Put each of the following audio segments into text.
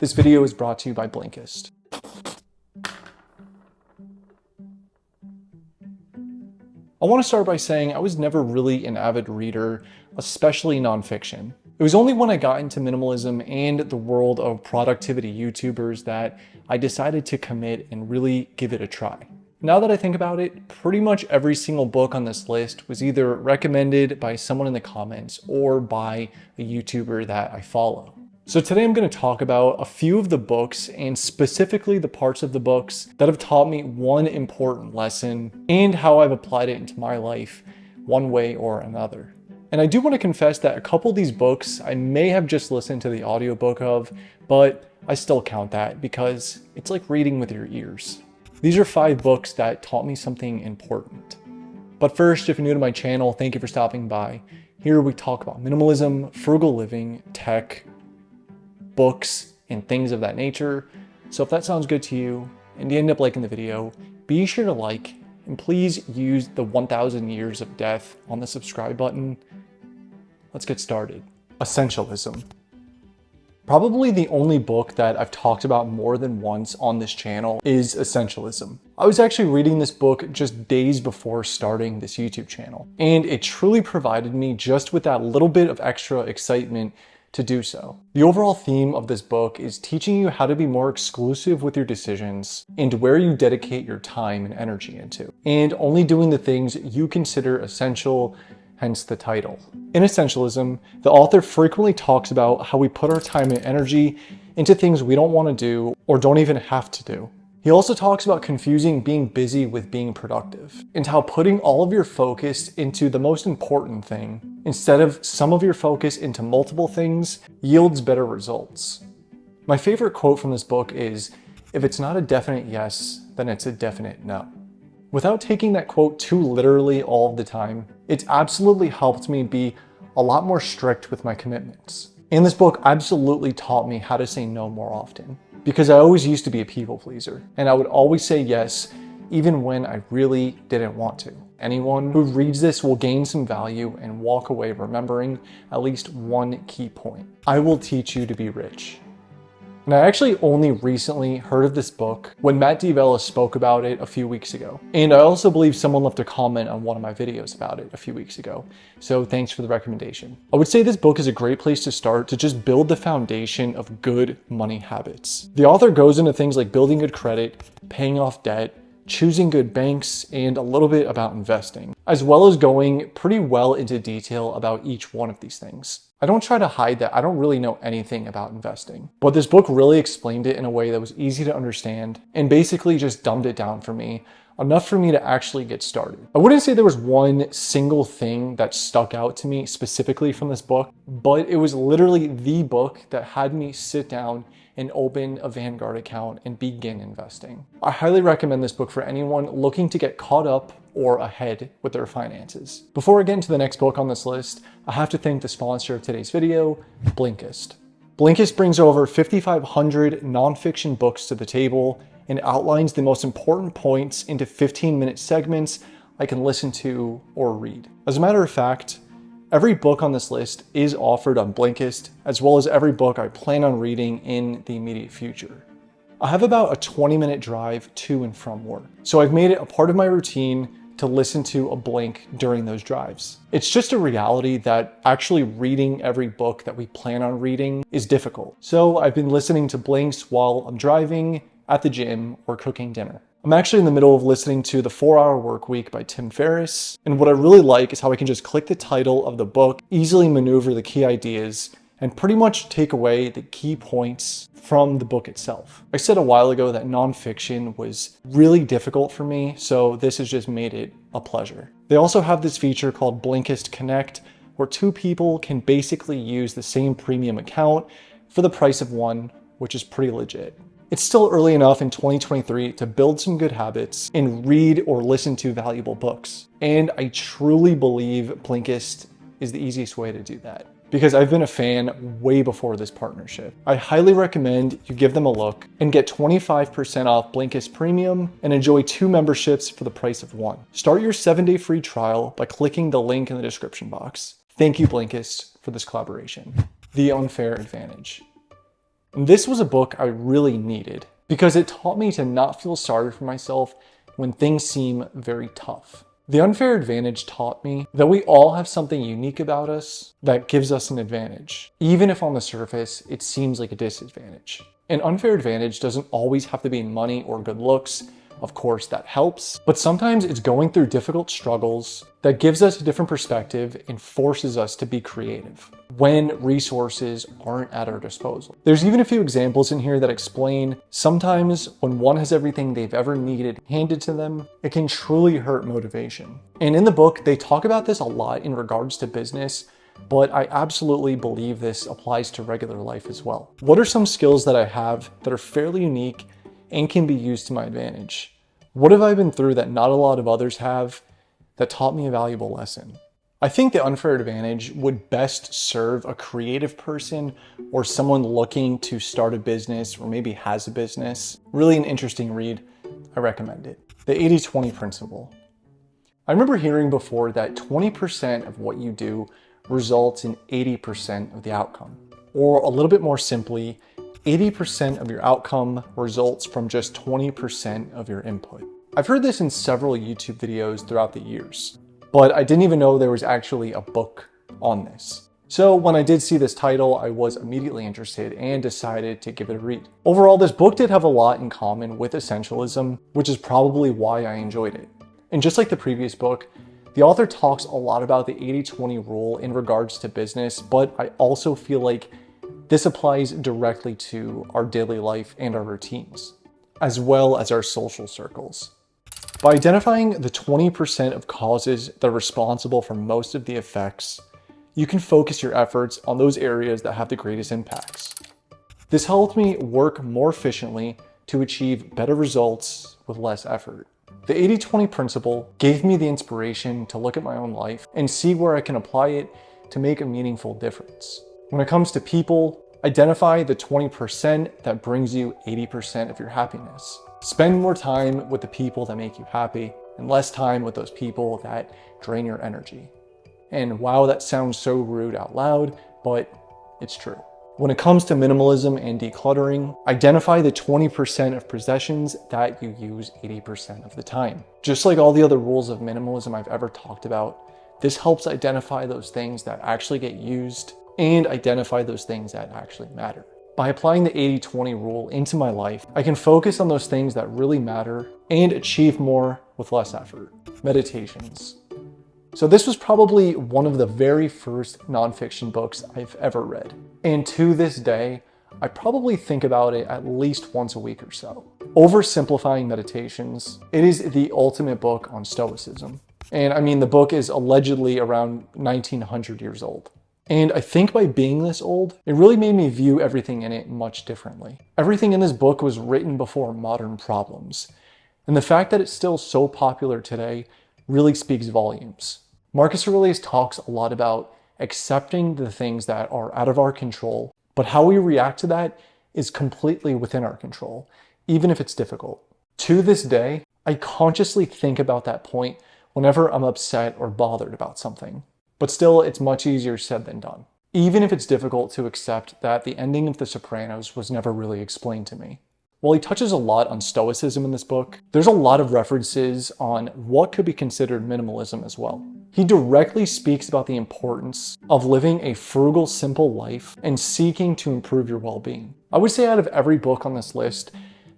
This video is brought to you by Blinkist. I want to start by saying I was never really an avid reader, especially nonfiction. It was only when I got into minimalism and the world of productivity YouTubers that I decided to commit and really give it a try. Now that I think about it, pretty much every single book on this list was either recommended by someone in the comments or by a YouTuber that I follow. So today I'm going to talk about a few of the books and specifically the parts of the books that have taught me one important lesson and how I've applied it into my life one way or another. And I do want to confess that a couple of these books I may have just listened to the audiobook of, but I still count that because it's like reading with your ears. These are 5 books that taught me something important. But first, if you're new to my channel, thank you for stopping by. Here we talk about minimalism, frugal living, tech, books, and things of that nature. So if that sounds good to you and you end up liking the video, be sure to like and please use the 1000 years of death on the subscribe button. Let's get started. Essentialism. Probably the only book that I've talked about more than once on this channel is Essentialism. I was actually reading this book just days before starting this YouTube channel, and it truly provided me just with that little bit of extra excitement to do so. The overall theme of this book is teaching you how to be more exclusive with your decisions and where you dedicate your time and energy into, and only doing the things you consider essential, hence the title. In Essentialism, the author frequently talks about how we put our time and energy into things we don't want to do or don't even have to do. He also talks about confusing being busy with being productive, and how putting all of your focus into the most important thing, instead of some of your focus into multiple things, yields better results. My favorite quote from this book is, "If it's not a definite yes, then it's a definite no." Without taking that quote too literally all of the time, it's absolutely helped me be a lot more strict with my commitments. And this book absolutely taught me how to say no more often. Because I always used to be a people pleaser, and I would always say yes, even when I really didn't want to. Anyone who reads this will gain some value and walk away remembering at least one key point. I will teach you to be rich. And I actually only recently heard of this book when Matt D'Avella spoke about it a few weeks ago. And I also believe someone left a comment on one of my videos about it a few weeks ago. So thanks for the recommendation. I would say this book is a great place to start to just build the foundation of good money habits. The author goes into things like building good credit, paying off debt, choosing good banks, and a little bit about investing, as well as going pretty well into detail about each one of these things. I don't try to hide that I don't really know anything about investing, but this book really explained it in a way that was easy to understand and basically just dumbed it down for me, enough for me to actually get started. I wouldn't say there was one single thing that stuck out to me specifically from this book, but it was literally the book that had me sit down and open a Vanguard account and begin investing. I highly recommend this book for anyone looking to get caught up or ahead with their finances. Before I get into the next book on this list, I have to thank the sponsor of today's video, Blinkist. Blinkist brings over 5,500 nonfiction books to the table and outlines the most important points into 15-minute segments I can listen to or read. As a matter of fact, every book on this list is offered on Blinkist, as well as every book I plan on reading in the immediate future. I have about a 20-minute drive to and from work, so I've made it a part of my routine to listen to a Blink during those drives. It's just a reality that actually reading every book that we plan on reading is difficult. So I've been listening to Blinks while I'm driving, at the gym, or cooking dinner. I'm actually in the middle of listening to The 4-Hour Workweek by Tim Ferriss, and what I really like is how I can just click the title of the book, easily maneuver the key ideas, and pretty much take away the key points from the book itself. I said a while ago that nonfiction was really difficult for me, so this has just made it a pleasure. They also have this feature called Blinkist Connect, where 2 people can basically use the same premium account for the price of one, which is pretty legit. It's still early enough in 2023 to build some good habits and read or listen to valuable books. And I truly believe Blinkist is the easiest way to do that, because I've been a fan way before this partnership. I highly recommend you give them a look and get 25% off Blinkist Premium and enjoy 2 memberships for the price of 1. Start your 7-day free trial by clicking the link in the description box. Thank you, Blinkist, for this collaboration. The unfair advantage. And this was a book I really needed because it taught me to not feel sorry for myself when things seem very tough. The Unfair Advantage taught me that we all have something unique about us that gives us an advantage, even if on the surface it seems like a disadvantage. An unfair advantage doesn't always have to be money or good looks. Of course, that helps, but sometimes it's going through difficult struggles that gives us a different perspective and forces us to be creative when resources aren't at our disposal. There's even a few examples in here that explain sometimes when one has everything they've ever needed handed to them, it can truly hurt motivation. And in the book, they talk about this a lot in regards to business, but I absolutely believe this applies to regular life as well. What are some skills that I have that are fairly unique and can be used to my advantage? What have I been through that not a lot of others have that taught me a valuable lesson? I think the Unfair Advantage would best serve a creative person or someone looking to start a business or maybe has a business. Really an interesting read. I recommend it. The 80-20 principle. I remember hearing before that 20% of what you do results in 80% of the outcome. Or a little bit more simply, 80% of your outcome results from just 20% of your input. I've heard this in several YouTube videos throughout the years, but I didn't even know there was actually a book on this. So when I did see this title, I was immediately interested and decided to give it a read. Overall, this book did have a lot in common with Essentialism, which is probably why I enjoyed it. And just like the previous book, the author talks a lot about the 80-20 rule in regards to business, but I also feel like this applies directly to our daily life and our routines, as well as our social circles. By identifying the 20% of causes that are responsible for most of the effects, you can focus your efforts on those areas that have the greatest impacts. This helped me work more efficiently to achieve better results with less effort. The 80-20 principle gave me the inspiration to look at my own life and see where I can apply it to make a meaningful difference. When it comes to people, identify the 20% that brings you 80% of your happiness. Spend more time with the people that make you happy and less time with those people that drain your energy. And wow, that sounds so rude out loud, but it's true. When it comes to minimalism and decluttering, identify the 20% of possessions that you use 80% of the time. Just like all the other rules of minimalism I've ever talked about, this helps identify those things that actually get used and identify those things that actually matter. By applying the 80-20 rule into my life, I can focus on those things that really matter and achieve more with less effort. Meditations. So this was probably one of the very first nonfiction books I've ever read. And to this day, I probably think about it at least once a week or so. Oversimplifying Meditations, it is the ultimate book on Stoicism. And I mean, the book is allegedly around 1900 years old. And I think by being this old, it really made me view everything in it much differently. Everything in this book was written before modern problems. And the fact that it's still so popular today really speaks volumes. Marcus Aurelius talks a lot about accepting the things that are out of our control, but how we react to that is completely within our control, even if it's difficult. To this day, I consciously think about that point whenever I'm upset or bothered about something. But still, it's much easier said than done. Even if it's difficult to accept that the ending of The Sopranos was never really explained to me. While he touches a lot on Stoicism in this book, there's a lot of references on what could be considered minimalism as well. He directly speaks about the importance of living a frugal, simple life and seeking to improve your well-being. I would say out of every book on this list,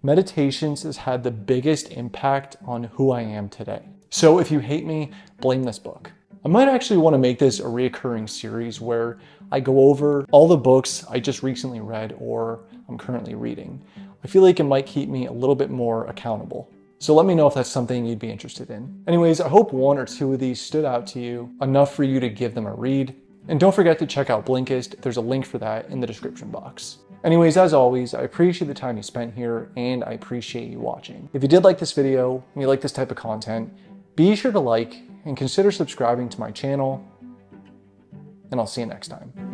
Meditations has had the biggest impact on who I am today. So if you hate me, blame this book. I might actually want to make this a reoccurring series where I go over all the books I just recently read or I'm currently reading. I feel like it might keep me a little bit more accountable. So let me know if that's something you'd be interested in. Anyways, I hope one or two of these stood out to you enough for you to give them a read. And don't forget to check out Blinkist. There's a link for that in the description box. Anyways, as always, I appreciate the time you spent here and I appreciate you watching. If you did like this video and you like this type of content, be sure to like and consider subscribing to my channel, and I'll see you next time.